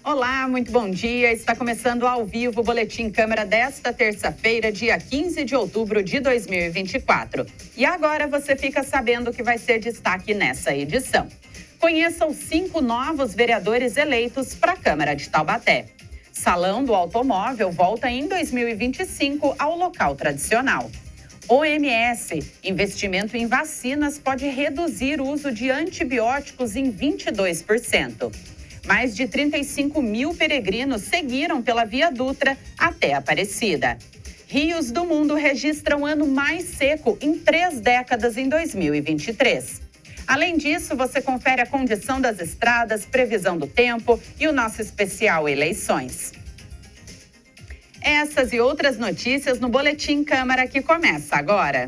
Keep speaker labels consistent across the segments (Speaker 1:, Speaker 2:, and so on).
Speaker 1: Olá, muito bom dia. Está começando ao vivo o Boletim Câmara desta terça-feira, dia 15 de outubro de 2024. E agora você fica sabendo o que vai ser destaque nessa edição. Conheça os 5 novos vereadores eleitos para a Câmara de Taubaté. Salão do Automóvel volta em 2025 ao local tradicional. OMS, investimento em vacinas pode reduzir o uso de antibióticos em 22%. Mais de 35 mil peregrinos seguiram pela Via Dutra até Aparecida. Rios do mundo registram o ano mais seco em 3 décadas em 2023. Além disso, você confere a condição das estradas, previsão do tempo e o nosso especial Eleições. Essas e outras notícias no Boletim Câmara que começa agora.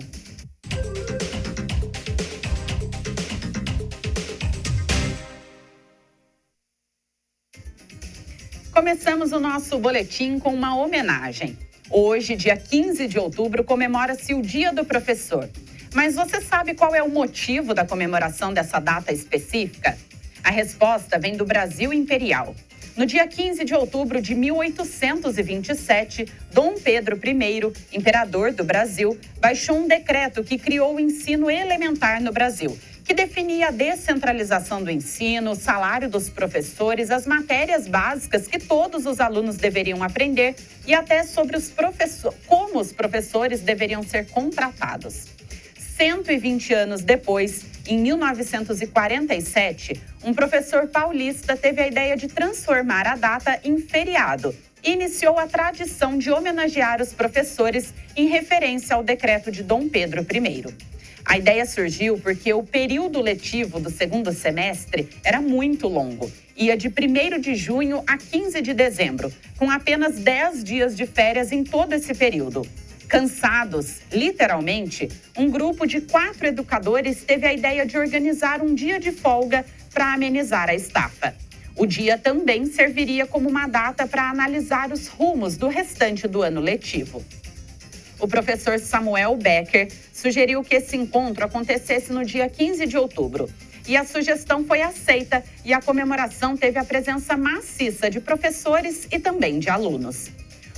Speaker 1: Começamos o nosso boletim com uma homenagem. Hoje, dia 15 de outubro, comemora-se o Dia do Professor. Mas você sabe qual é o motivo da comemoração dessa data específica? A resposta vem do Brasil Imperial. No dia 15 de outubro de 1827, Dom Pedro I, imperador do Brasil, baixou um decreto que criou o ensino elementar no Brasil, que definia a descentralização do ensino, o salário dos professores, as matérias básicas que todos os alunos deveriam aprender e até sobre como os professores deveriam ser contratados. 120 anos depois, em 1947, um professor paulista teve a ideia de transformar a data em feriado e iniciou a tradição de homenagear os professores em referência ao decreto de Dom Pedro I. A ideia surgiu porque o período letivo do segundo semestre era muito longo. Ia de 1º de junho a 15 de dezembro, com apenas 10 dias de férias em todo esse período. Cansados, literalmente, um grupo de 4 educadores teve a ideia de organizar um dia de folga para amenizar a estafa. O dia também serviria como uma data para analisar os rumos do restante do ano letivo. O professor Samuel Becker sugeriu que esse encontro acontecesse no dia 15 de outubro. E a sugestão foi aceita e a comemoração teve a presença maciça de professores e também de alunos.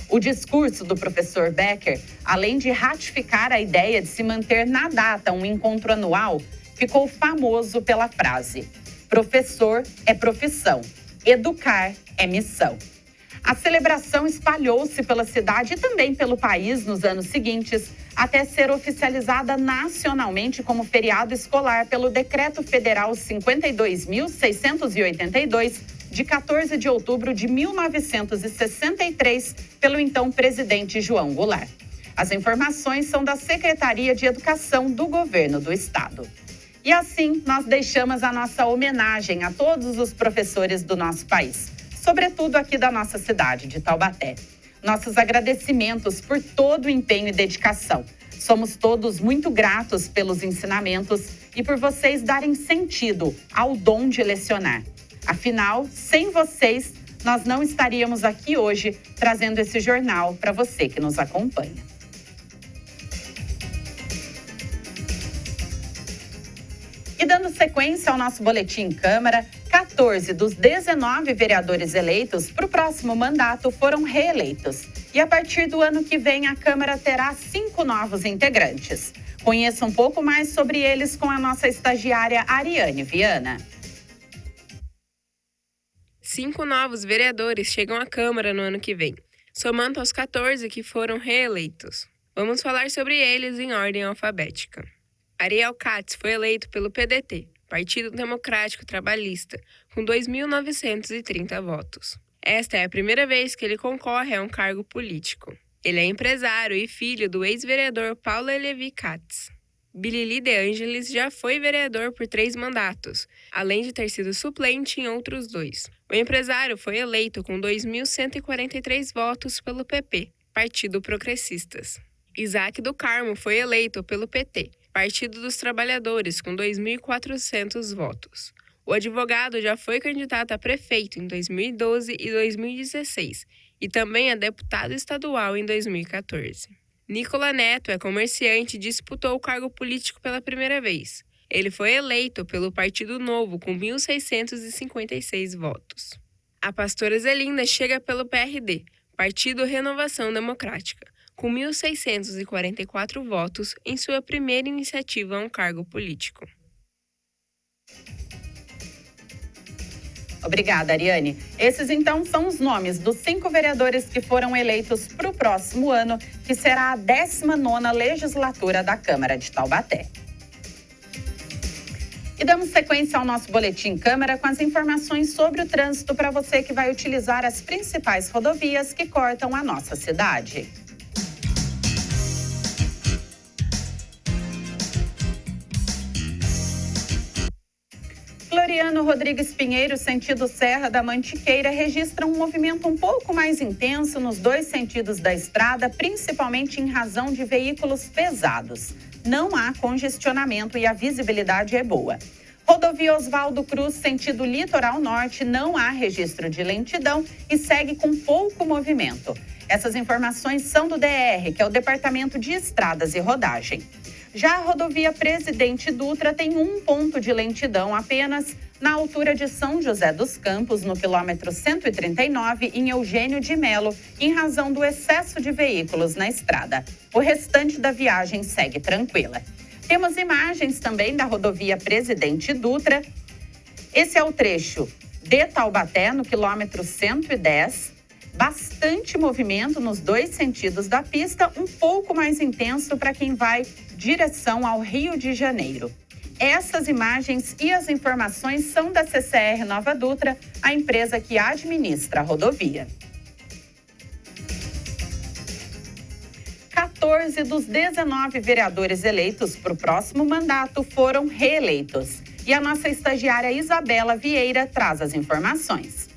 Speaker 1: O discurso do professor Becker, além de ratificar a ideia de se manter na data um encontro anual, ficou famoso pela frase: professor é profissão, educar é missão. A celebração espalhou-se pela cidade e também pelo país nos anos seguintes, até ser oficializada nacionalmente como feriado escolar pelo Decreto Federal 52.682, de 14 de outubro de 1963, pelo então presidente João Goulart. As informações são da Secretaria de Educação do Governo do Estado. E assim, nós deixamos a nossa homenagem a todos os professores do nosso país, sobretudo aqui da nossa cidade de Taubaté. Nossos agradecimentos por todo o empenho e dedicação. Somos todos muito gratos pelos ensinamentos e por vocês darem sentido ao dom de lecionar. Afinal, sem vocês, nós não estaríamos aqui hoje trazendo esse jornal para você que nos acompanha. E dando sequência ao nosso Boletim Câmara, 14 dos 19 vereadores eleitos para o próximo mandato foram reeleitos. E a partir do ano que vem, a Câmara terá 5 novos integrantes. Conheça um pouco mais sobre eles com a nossa estagiária Ariane Viana.
Speaker 2: 5 novos vereadores chegam à Câmara no ano que vem, somando aos 14 que foram reeleitos. Vamos falar sobre eles em ordem alfabética. Ariel Katz foi eleito pelo PDT, Partido Democrático Trabalhista, com 2.930 votos. Esta é a primeira vez que ele concorre a um cargo político. Ele é empresário e filho do ex-vereador Paulo Levi Katz. Bilili De Angelis já foi vereador por 3 mandatos, além de ter sido suplente em outros 2. O empresário foi eleito com 2.143 votos pelo PP, Partido Progressistas. Isaac do Carmo foi eleito pelo PT, Partido dos Trabalhadores, com 2.400 votos. O advogado já foi candidato a prefeito em 2012 e 2016 e também a deputado estadual em 2014. Nicola Neto é comerciante e disputou o cargo político pela primeira vez. Ele foi eleito pelo Partido Novo com 1.656 votos. A pastora Zelinda chega pelo PRD, Partido Renovação Democrática, com 1.644 votos em sua primeira iniciativa a um cargo político.
Speaker 1: Obrigada, Ariane. Esses, então, são os nomes dos 5 vereadores que foram eleitos para o próximo ano, que será a 19ª legislatura da Câmara de Taubaté. E damos sequência ao nosso Boletim Câmara com as informações sobre o trânsito para você que vai utilizar as principais rodovias que cortam a nossa cidade. Floriano Rodrigues Pinheiro, sentido Serra da Mantiqueira, registra um movimento um pouco mais intenso nos 2 sentidos da estrada, principalmente em razão de veículos pesados. Não há congestionamento e a visibilidade é boa. Rodovia Oswaldo Cruz, sentido Litoral Norte, não há registro de lentidão e segue com pouco movimento. Essas informações são do DR, que é o Departamento de Estradas e Rodagem. Já a rodovia Presidente Dutra tem um ponto de lentidão apenas na altura de São José dos Campos, no quilômetro 139, em Eugênio de Melo, em razão do excesso de veículos na estrada. O restante da viagem segue tranquila. Temos imagens também da rodovia Presidente Dutra. Esse é o trecho de Taubaté, no quilômetro 110. Bastante movimento nos 2 sentidos da pista, um pouco mais intenso para quem vai direção ao Rio de Janeiro. Essas imagens e as informações são da CCR Nova Dutra, a empresa que administra a rodovia. 14 dos 19 vereadores eleitos para o próximo mandato foram reeleitos. E a nossa estagiária Isabela Vieira traz as informações.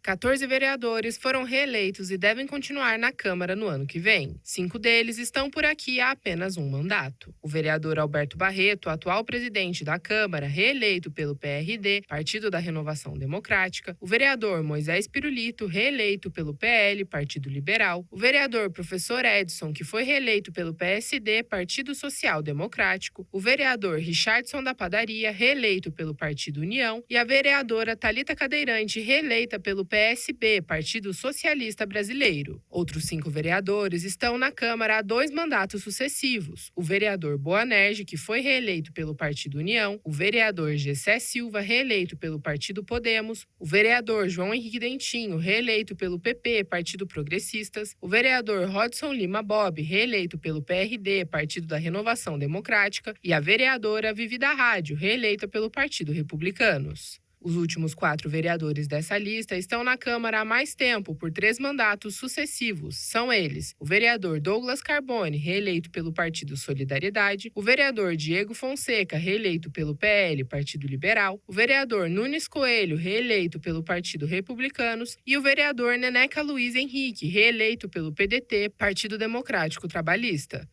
Speaker 2: 14 vereadores foram reeleitos e devem continuar na Câmara no ano que vem. 5 deles estão por aqui há apenas um mandato. O vereador Alberto Barreto, atual presidente da Câmara, reeleito pelo PRD, Partido da Renovação Democrática. O vereador Moisés Pirulito, reeleito pelo PL, Partido Liberal. O vereador Professor Edson, que foi reeleito pelo PSD, Partido Social Democrático. O vereador Richardson da Padaria, reeleito pelo Partido União. E a vereadora Thalita Cadeirante, reeleita pelo PSB, Partido Socialista Brasileiro. Outros 5 vereadores estão na Câmara há 2 mandatos sucessivos. O vereador Boanerges, que foi reeleito pelo Partido União, o vereador Gessé Silva, reeleito pelo Partido Podemos, o vereador João Henrique Dentinho, reeleito pelo PP, Partido Progressistas, o vereador Rodson Lima Bob, reeleito pelo PRD, Partido da Renovação Democrática, e a vereadora Vivi da Rádio, reeleita pelo Partido Republicanos. Os últimos 4 vereadores dessa lista estão na Câmara há mais tempo, por 3 mandatos sucessivos. São eles: o vereador Douglas Carbone, reeleito pelo Partido Solidariedade, o vereador Diego Fonseca, reeleito pelo PL, Partido Liberal, o vereador Nunes Coelho, reeleito pelo Partido Republicanos, e o vereador Neneca Luiz Henrique, reeleito pelo PDT, Partido Democrático Trabalhista.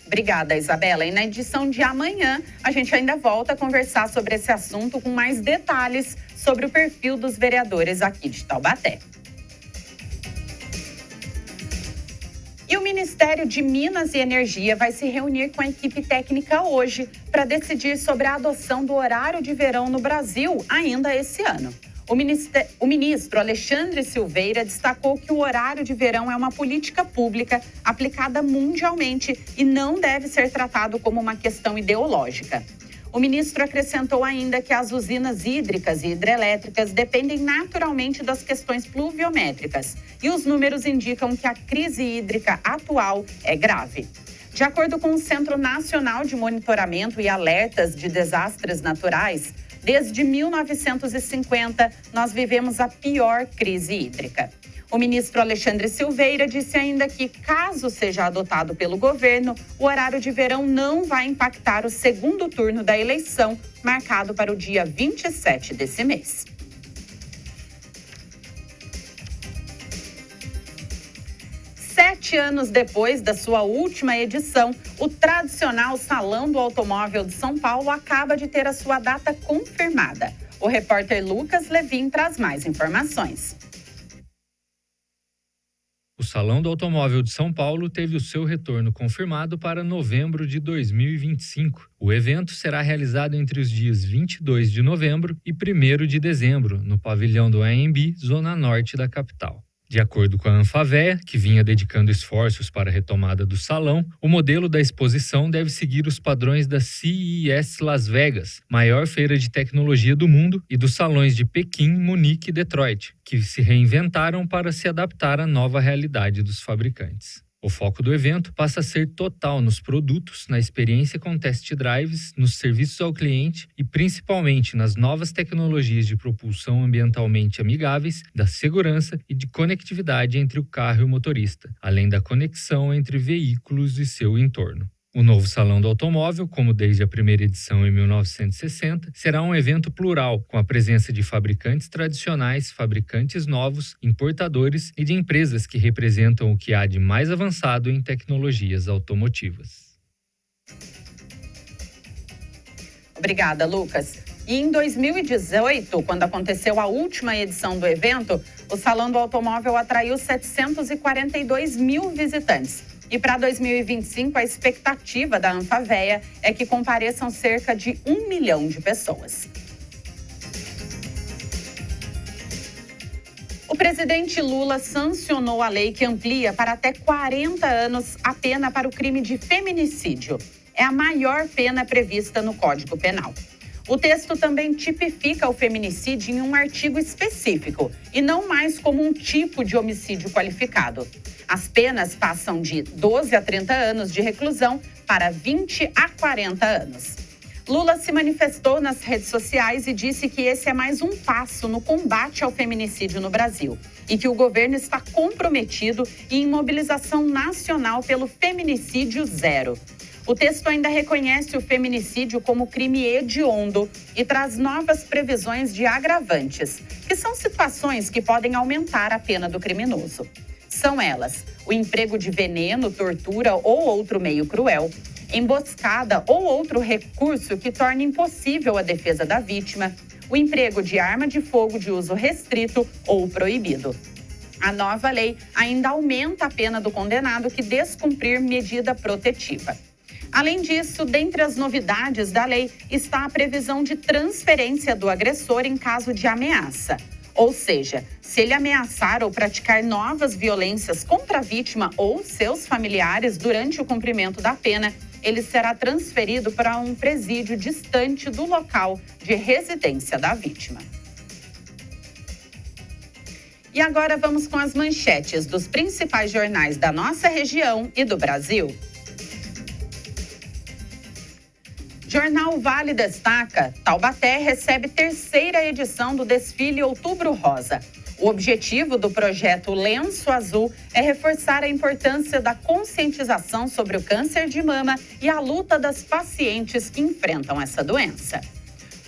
Speaker 1: Obrigada, Isabela. E na edição de amanhã, a gente ainda volta a conversar sobre esse assunto com mais detalhes sobre o perfil dos vereadores aqui de Taubaté. E o Ministério de Minas e Energia vai se reunir com a equipe técnica hoje para decidir sobre a adoção do horário de verão no Brasil ainda esse ano. O ministro Alexandre Silveira destacou que o horário de verão é uma política pública aplicada mundialmente e não deve ser tratado como uma questão ideológica. O ministro acrescentou ainda que as usinas hídricas e hidrelétricas dependem naturalmente das questões pluviométricas e os números indicam que a crise hídrica atual é grave. De acordo com o Centro Nacional de Monitoramento e Alertas de Desastres Naturais, desde 1950, nós vivemos a pior crise hídrica. O ministro Alexandre Silveira disse ainda que, caso seja adotado pelo governo, o horário de verão não vai impactar o segundo turno da eleição, marcado para o dia 27 desse mês. Sete anos depois da sua última edição, o tradicional Salão do Automóvel de São Paulo acaba de ter a sua data confirmada. O repórter Lucas Levin traz mais informações.
Speaker 3: O Salão do Automóvel de São Paulo teve o seu retorno confirmado para novembro de 2025. O evento será realizado entre os dias 22 de novembro e 1º de dezembro, no pavilhão do AMB, zona norte da capital. De acordo com a Anfavea, que vinha dedicando esforços para a retomada do salão, o modelo da exposição deve seguir os padrões da CES Las Vegas, maior feira de tecnologia do mundo, e dos salões de Pequim, Munique e Detroit, que se reinventaram para se adaptar à nova realidade dos fabricantes. O foco do evento passa a ser total nos produtos, na experiência com test drives, nos serviços ao cliente e principalmente nas novas tecnologias de propulsão ambientalmente amigáveis, da segurança e de conectividade entre o carro e o motorista, além da conexão entre veículos e seu entorno. O novo Salão do Automóvel, como desde a primeira edição em 1960, será um evento plural, com a presença de fabricantes tradicionais, fabricantes novos, importadores e de empresas que representam o que há de mais avançado em tecnologias automotivas.
Speaker 1: Obrigada, Lucas. E em 2018, quando aconteceu a última edição do evento, o Salão do Automóvel atraiu 742 mil visitantes. E para 2025, a expectativa da Anfavea é que compareçam cerca de 1 milhão de pessoas. O presidente Lula sancionou a lei que amplia para até 40 anos a pena para o crime de feminicídio. É a maior pena prevista no Código Penal. O texto também tipifica o feminicídio em um artigo específico e não mais como um tipo de homicídio qualificado. As penas passam de 12 a 30 anos de reclusão para 20 a 40 anos. Lula se manifestou nas redes sociais e disse que esse é mais um passo no combate ao feminicídio no Brasil e que o governo está comprometido em mobilização nacional pelo feminicídio zero. O texto ainda reconhece o feminicídio como crime hediondo e traz novas previsões de agravantes, que são situações que podem aumentar a pena do criminoso. São elas: o emprego de veneno, tortura ou outro meio cruel, emboscada ou outro recurso que torne impossível a defesa da vítima, o emprego de arma de fogo de uso restrito ou proibido. A nova lei ainda aumenta a pena do condenado que descumprir medida protetiva. Além disso, dentre as novidades da lei está a previsão de transferência do agressor em caso de ameaça. Ou seja, se ele ameaçar ou praticar novas violências contra a vítima ou seus familiares durante o cumprimento da pena, ele será transferido para um presídio distante do local de residência da vítima. E agora vamos com as manchetes dos principais jornais da nossa região e do Brasil. Jornal Vale destaca: Taubaté recebe terceira edição do desfile Outubro Rosa. O objetivo do projeto Lenço Azul é reforçar a importância da conscientização sobre o câncer de mama e a luta das pacientes que enfrentam essa doença.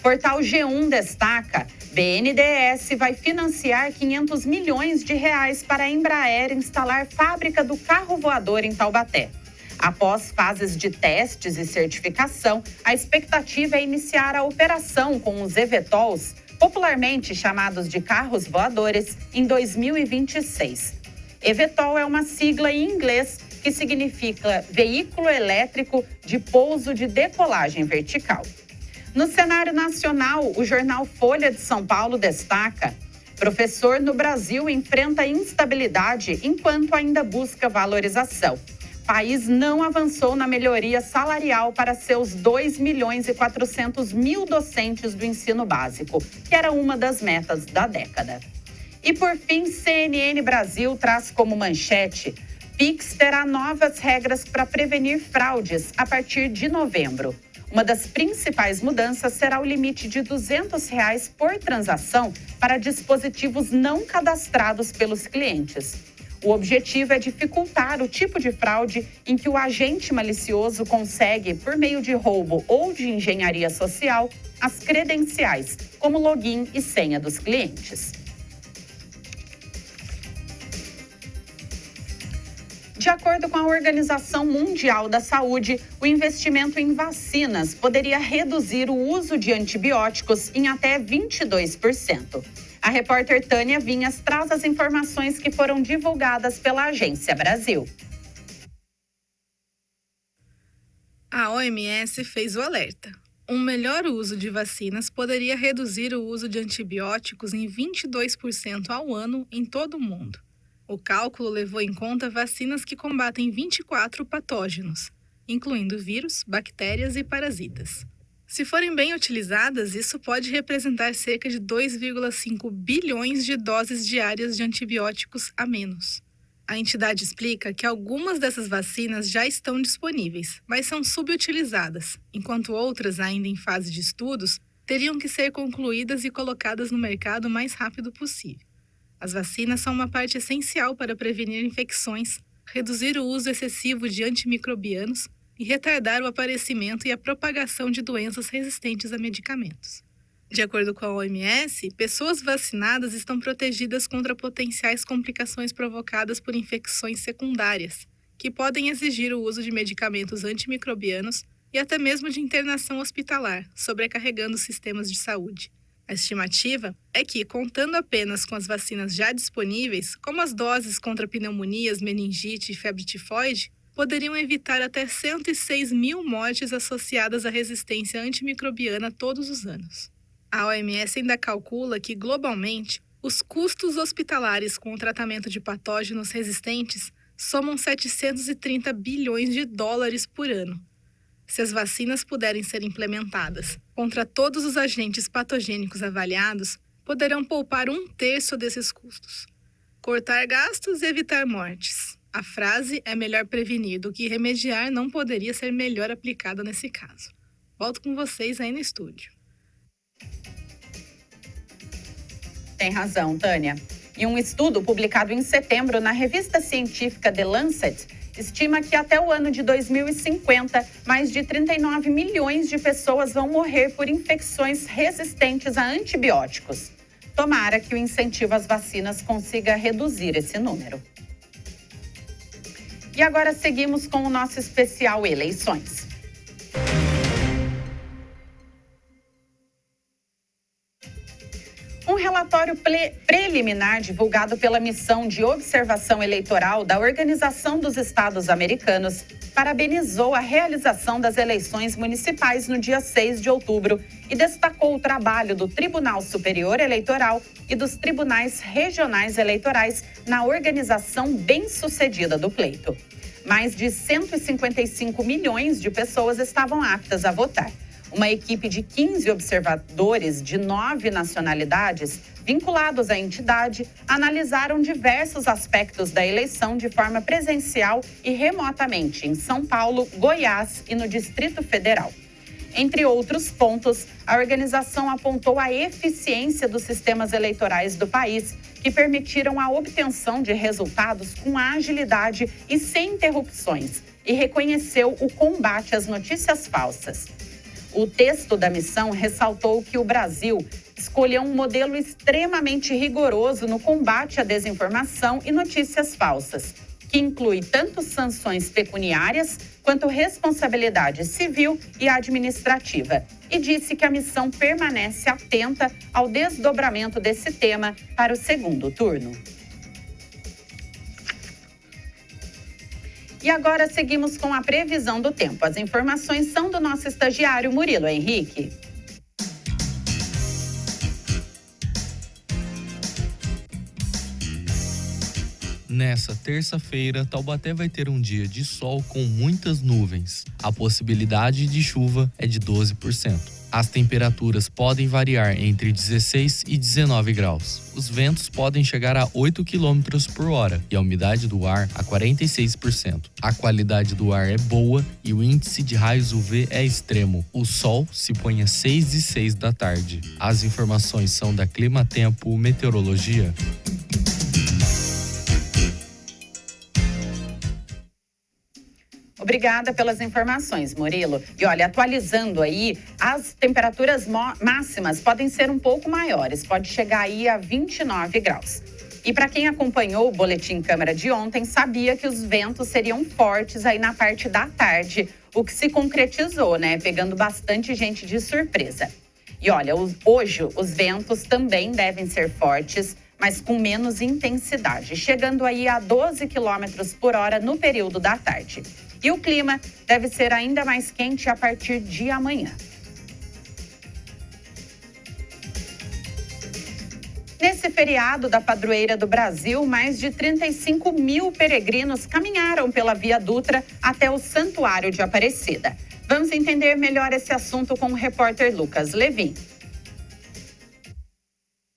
Speaker 1: Portal G1 destaca: BNDES vai financiar 500 milhões de reais para a Embraer instalar fábrica do carro voador em Taubaté. Após fases de testes e certificação, a expectativa é iniciar a operação com os eVTOLs, popularmente chamados de carros voadores, em 2026. eVTOL é uma sigla em inglês que significa veículo elétrico de pouso de decolagem vertical. No cenário nacional, o jornal Folha de São Paulo destaca: professor no Brasil enfrenta instabilidade enquanto ainda busca valorização. País não avançou na melhoria salarial para seus 2.400.000 docentes do ensino básico, que era uma das metas da década. E por fim, CNN Brasil traz como manchete: Pix terá novas regras para prevenir fraudes a partir de novembro. Uma das principais mudanças será o limite de R$ 200 por transação para dispositivos não cadastrados pelos clientes. O objetivo é dificultar o tipo de fraude em que o agente malicioso consegue, por meio de roubo ou de engenharia social, as credenciais, como login e senha dos clientes. De acordo com a Organização Mundial da Saúde, o investimento em vacinas poderia reduzir o uso de antibióticos em até 22%. A repórter Tânia Vinhas traz as informações que foram divulgadas pela Agência Brasil.
Speaker 4: A OMS fez o alerta. Um melhor uso de vacinas poderia reduzir o uso de antibióticos em 22% ao ano em todo o mundo. O cálculo levou em conta vacinas que combatem 24 patógenos, incluindo vírus, bactérias e parasitas. Se forem bem utilizadas, isso pode representar cerca de 2,5 bilhões de doses diárias de antibióticos a menos. A entidade explica que algumas dessas vacinas já estão disponíveis, mas são subutilizadas, enquanto outras, ainda em fase de estudos, teriam que ser concluídas e colocadas no mercado o mais rápido possível. As vacinas são uma parte essencial para prevenir infecções, reduzir o uso excessivo de antimicrobianos e retardar o aparecimento e a propagação de doenças resistentes a medicamentos. De acordo com a OMS, pessoas vacinadas estão protegidas contra potenciais complicações provocadas por infecções secundárias, que podem exigir o uso de medicamentos antimicrobianos e até mesmo de internação hospitalar, sobrecarregando os sistemas de saúde. A estimativa é que, contando apenas com as vacinas já disponíveis, como as doses contra pneumonias, meningite e febre tifoide, poderiam evitar até 106 mil mortes associadas à resistência antimicrobiana todos os anos. A OMS ainda calcula que, globalmente, os custos hospitalares com o tratamento de patógenos resistentes somam 730 bilhões de dólares por ano. Se as vacinas puderem ser implementadas contra todos os agentes patogênicos avaliados, poderão poupar 1/3 desses custos. Cortar gastos e evitar mortes. A frase "é melhor prevenir do que remediar" não poderia ser melhor aplicada nesse caso. Volto com vocês aí no estúdio.
Speaker 1: Tem razão, Tânia. E um estudo publicado em setembro na revista científica The Lancet estima que até o ano de 2050, mais de 39 milhões de pessoas vão morrer por infecções resistentes a antibióticos. Tomara que o incentivo às vacinas consiga reduzir esse número. E agora seguimos com o nosso especial Eleições. Um relatório preliminar divulgado pela Missão de Observação Eleitoral da Organização dos Estados Americanos parabenizou a realização das eleições municipais no dia 6 de outubro e destacou o trabalho do Tribunal Superior Eleitoral e dos tribunais regionais eleitorais na organização bem-sucedida do pleito. Mais de 155 milhões de pessoas estavam aptas a votar. Uma equipe de 15 observadores de 9 nacionalidades, vinculados à entidade, analisaram diversos aspectos da eleição de forma presencial e remotamente em São Paulo, Goiás e no Distrito Federal. Entre outros pontos, a organização apontou a eficiência dos sistemas eleitorais do país, que permitiram a obtenção de resultados com agilidade e sem interrupções, e reconheceu o combate às notícias falsas. O texto da missão ressaltou que o Brasil escolheu um modelo extremamente rigoroso no combate à desinformação e notícias falsas, que inclui tanto sanções pecuniárias quanto responsabilidade civil e administrativa, e disse que a missão permanece atenta ao desdobramento desse tema para o segundo turno. E agora seguimos com a previsão do tempo. As informações são do nosso estagiário Murilo Henrique.
Speaker 5: Nessa terça-feira, Taubaté vai ter um dia de sol com muitas nuvens. A possibilidade de chuva é de 12%. As temperaturas podem variar entre 16 e 19 graus. Os ventos podem chegar a 8 km por hora e a umidade do ar a 46%. A qualidade do ar é boa e o índice de raios UV é extremo. O sol se põe às 6h06 da tarde. As informações são da Climatempo Meteorologia.
Speaker 1: Obrigada pelas informações, Murilo. E olha, atualizando aí, as temperaturas máximas podem ser um pouco maiores, pode chegar aí a 29 graus. E para quem acompanhou o Boletim Câmara de ontem, sabia que os ventos seriam fortes aí na parte da tarde, o que se concretizou, né? Pegando bastante gente de surpresa. E olha, hoje os ventos também devem ser fortes, mas com menos intensidade, chegando aí a 12 km por hora no período da tarde. E o clima deve ser ainda mais quente a partir de amanhã. Nesse feriado da Padroeira do Brasil, mais de 35 mil peregrinos caminharam pela Via Dutra até o Santuário de Aparecida. Vamos entender melhor esse assunto com o repórter Lucas Levin.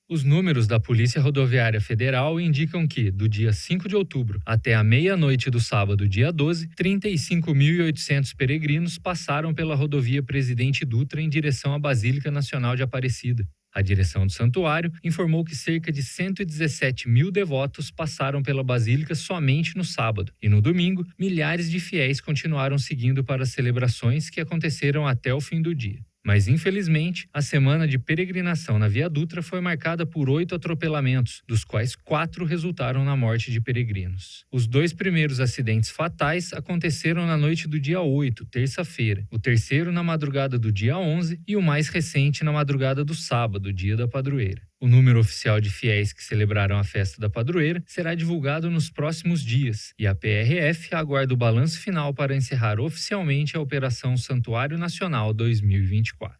Speaker 3: Os números da Polícia Rodoviária Federal indicam que, do dia 5 de outubro até a meia-noite do sábado, dia 12, 35.800 peregrinos passaram pela rodovia Presidente Dutra em direção à Basílica Nacional de Aparecida. A direção do santuário informou que cerca de 117 mil devotos passaram pela Basílica somente no sábado. E no domingo, milhares de fiéis continuaram seguindo para as celebrações que aconteceram até o fim do dia. Mas, infelizmente, a semana de peregrinação na Via Dutra foi marcada por 8 atropelamentos, dos quais 4 resultaram na morte de peregrinos. Os 2 primeiros acidentes fatais aconteceram na noite do dia 8, terça-feira, o terceiro na madrugada do dia 11 e o mais recente na madrugada do sábado, dia da padroeira. O número oficial de fiéis que celebraram a festa da padroeira será divulgado nos próximos dias e a PRF aguarda o balanço final para encerrar oficialmente a Operação Santuário Nacional 2024.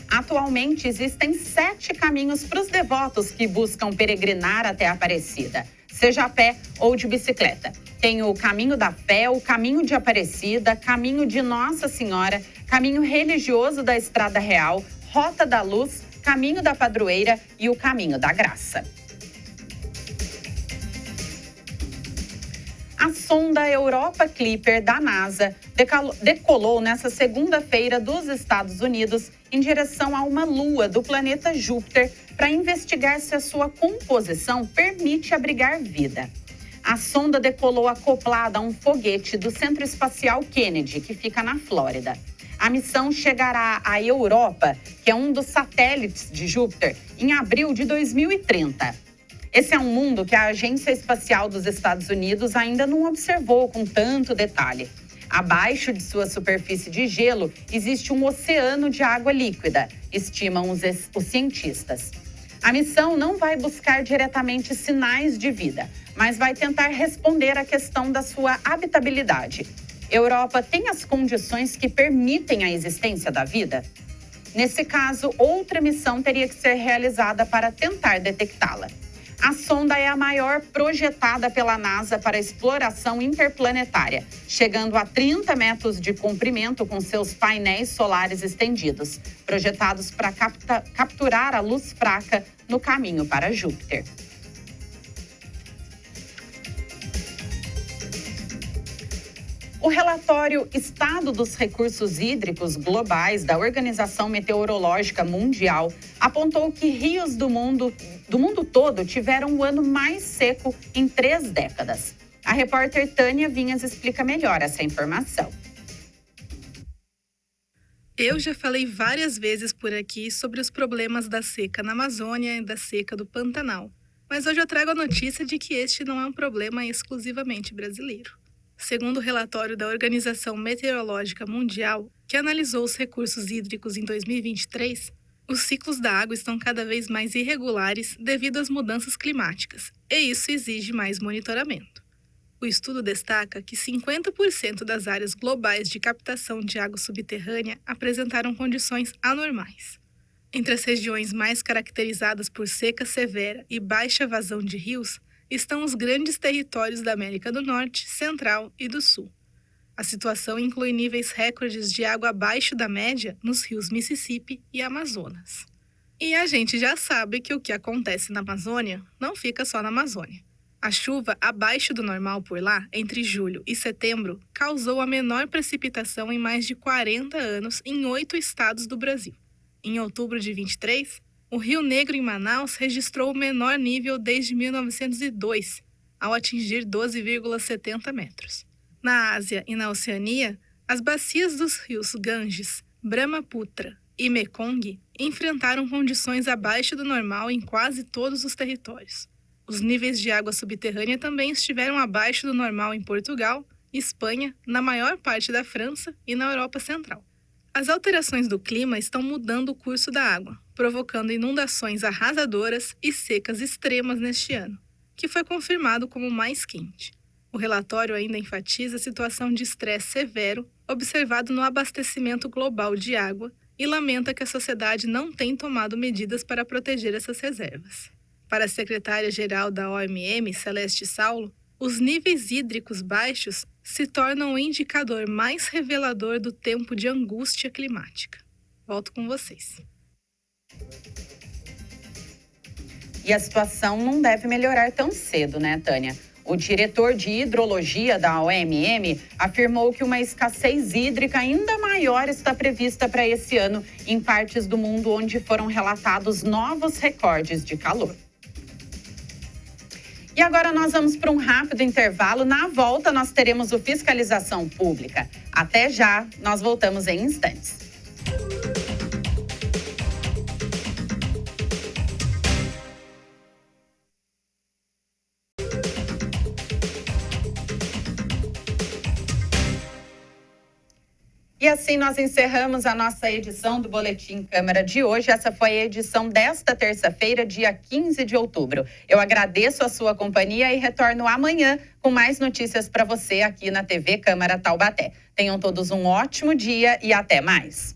Speaker 1: Atualmente existem 7 caminhos para os devotos que buscam peregrinar até a Aparecida, seja a pé ou de bicicleta. Tem o Caminho da Fé, o Caminho de Aparecida, Caminho de Nossa Senhora, Caminho Religioso da Estrada Real, Rota da Luz, Caminho da Padroeira e o Caminho da Graça. A sonda Europa Clipper da NASA decolou nesta segunda-feira dos Estados Unidos em direção a uma lua do planeta Júpiter para investigar se a sua composição permite abrigar vida. A sonda decolou acoplada a um foguete do Centro Espacial Kennedy, que fica na Flórida. A missão chegará à Europa, que é um dos satélites de Júpiter, em abril de 2030. Esse é um mundo que a Agência Espacial dos Estados Unidos ainda não observou com tanto detalhe. Abaixo de sua superfície de gelo, existe um oceano de água líquida, estimam os cientistas. A missão não vai buscar diretamente sinais de vida, mas vai tentar responder à questão da sua habitabilidade. Europa tem as condições que permitem a existência da vida? Nesse caso, outra missão teria que ser realizada para tentar detectá-la. A sonda é a maior projetada pela NASA para exploração interplanetária, chegando a 30 metros de comprimento com seus painéis solares estendidos, projetados para capturar a luz fraca no caminho para Júpiter. O relatório Estado dos Recursos Hídricos Globais da Organização Meteorológica Mundial apontou que rios do mundo todo tiveram o ano mais seco em 3 décadas. A repórter Tânia Vinhas explica melhor essa informação.
Speaker 4: Eu já falei várias vezes por aqui sobre os problemas da seca na Amazônia e da seca do Pantanal, mas hoje eu trago a notícia de que este não é um problema exclusivamente brasileiro. Segundo o relatório da Organização Meteorológica Mundial, que analisou os recursos hídricos em 2023, os ciclos da água estão cada vez mais irregulares devido às mudanças climáticas, e isso exige mais monitoramento. O estudo destaca que 50% das áreas globais de captação de água subterrânea apresentaram condições anormais. Entre as regiões mais caracterizadas por seca severa e baixa vazão de rios, estão os grandes territórios da América do Norte, Central e do Sul. A situação inclui níveis recordes de água abaixo da média nos rios Mississippi e Amazonas. E a gente já sabe que o que acontece na Amazônia não fica só na Amazônia. A chuva abaixo do normal por lá, entre julho e setembro, causou a menor precipitação em mais de 40 anos em 8 estados do Brasil. Em outubro de 23, o Rio Negro, em Manaus, registrou o menor nível desde 1902, ao atingir 12,70 metros. Na Ásia e na Oceania, as bacias dos rios Ganges, Brahmaputra e Mekong enfrentaram condições abaixo do normal em quase todos os territórios. Os níveis de água subterrânea também estiveram abaixo do normal em Portugal Espanha, na maior parte da França e na Europa Central. As alterações do clima estão mudando o curso da água, provocando inundações arrasadoras e secas extremas neste ano, que foi confirmado como o mais quente. O relatório ainda enfatiza a situação de estresse severo observado no abastecimento global de água e lamenta que a sociedade não tem tomado medidas para proteger essas reservas. Para a secretária-geral da OMM, Celeste Saulo, os níveis hídricos baixos se tornam o indicador mais revelador do tempo de angústia climática. Volto com vocês.
Speaker 1: E a situação não deve melhorar tão cedo, né, Tânia? O diretor de hidrologia da OMM afirmou que uma escassez hídrica ainda maior está prevista para esse ano em partes do mundo onde foram relatados novos recordes de calor. E agora nós vamos para um rápido intervalo. Na volta, nós teremos o Fiscalização Pública. Até já, nós voltamos em instantes. E assim nós encerramos a nossa edição do Boletim Câmara de hoje. Essa foi a edição desta terça-feira, dia 15 de outubro. Eu agradeço a sua companhia e retorno amanhã com mais notícias para você aqui na TV Câmara Taubaté. Tenham todos um ótimo dia e até mais.